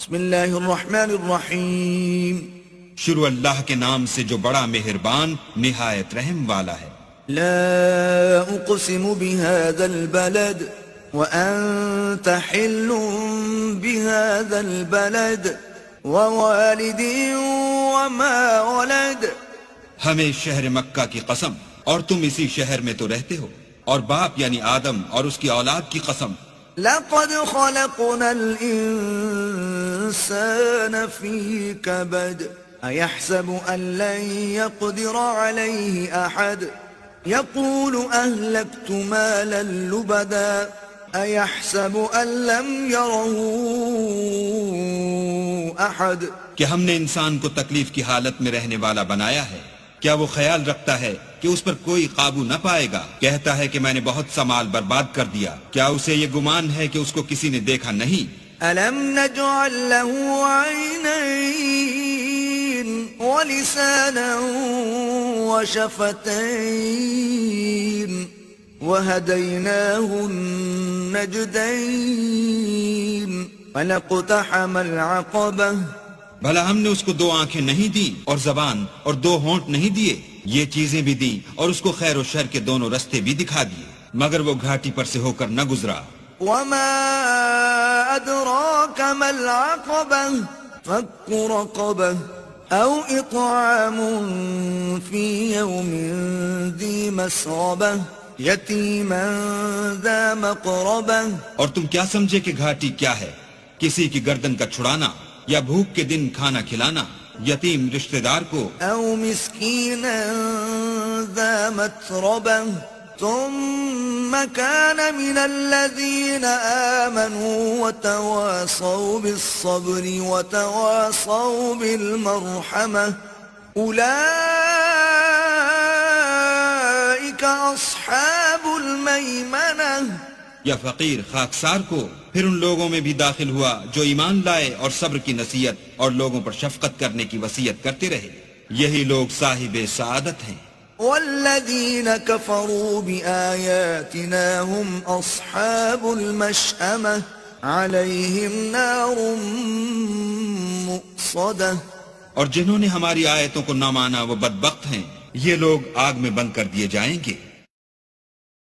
بسم اللہ الرحمن الرحیم شروع اللہ کے نام سے جو بڑا مہربان نہایت رحم والا ہے۔ لا اقسم بهذا البلد وانت حل بهذا البلد ووالد وما ولد۔ ہمیں شہر مکہ کی قسم، اور تم اسی شہر میں تو رہتے ہو، اور باپ یعنی آدم اور اس کی اولاد کی قسم۔ لقد خلقنا الانسان في كبد ايحسب ان لن يقدر عليه احد يقول اهلكت مالا لبدا ايحسب ان لم يره احد۔ کہ ہم نے انسان کو تکلیف کی حالت میں رہنے والا بنایا ہے، کیا وہ خیال رکھتا ہے کہ اس پر کوئی قابو نہ پائے گا؟ کہتا ہے کہ میں نے بہت سا مال برباد کر دیا، کیا اسے یہ گمان ہے کہ اس کو کسی نے دیکھا نہیں؟ أَلَمْ نَجْعَلْ لَهُ عَيْنَيْنِ وَلِسَانًا وَشَفَتَيْنِ وَهَدَيْنَاهُ النَّجْدَيْنِ فَلَاقْتَحَمَ الْعَقَبَةَ۔ بھلا ہم نے اس کو 2 آنکھیں نہیں دی اور زبان اور 2 ہونٹ نہیں دیے؟ یہ چیزیں بھی دی اور اس کو خیر و شر کے دونوں رستے بھی دکھا دیے، مگر وہ گھاٹی پر سے ہو کر نہ گزرا۔ وما أدراك ما العقبة فك رقبة أو إطعام في يوم ذي مسغبة يتيما ذا مقربة۔ اور تم کیا سمجھے کہ گھاٹی کیا ہے؟ کسی کی گردن کا چھڑانا، یا بھوک کے دن کھانا کھلانا یتیم رشتہ دار کو، أو مسكينا ذا متربة ثم كان من الذين آمنوا وتواصوا بالصبر وتواصوا بالمرحمة أولئك أصحاب الميمنة۔ یا فقیر خاکسار کو، پھر ان لوگوں میں بھی داخل ہوا جو ایمان لائے اور صبر کی نصیحت اور لوگوں پر شفقت کرنے کی وصیت کرتے رہے، یہی لوگ صاحب سعادت ہیں۔ والذين كفروا بآياتنا هم أصحاب المشأمة عليهم نار مؤصدة۔ اور جنہوں نے ہماری آیتوں کو نہ مانا وہ بدبخت ہیں، یہ لوگ آگ میں بند کر دیے جائیں گے۔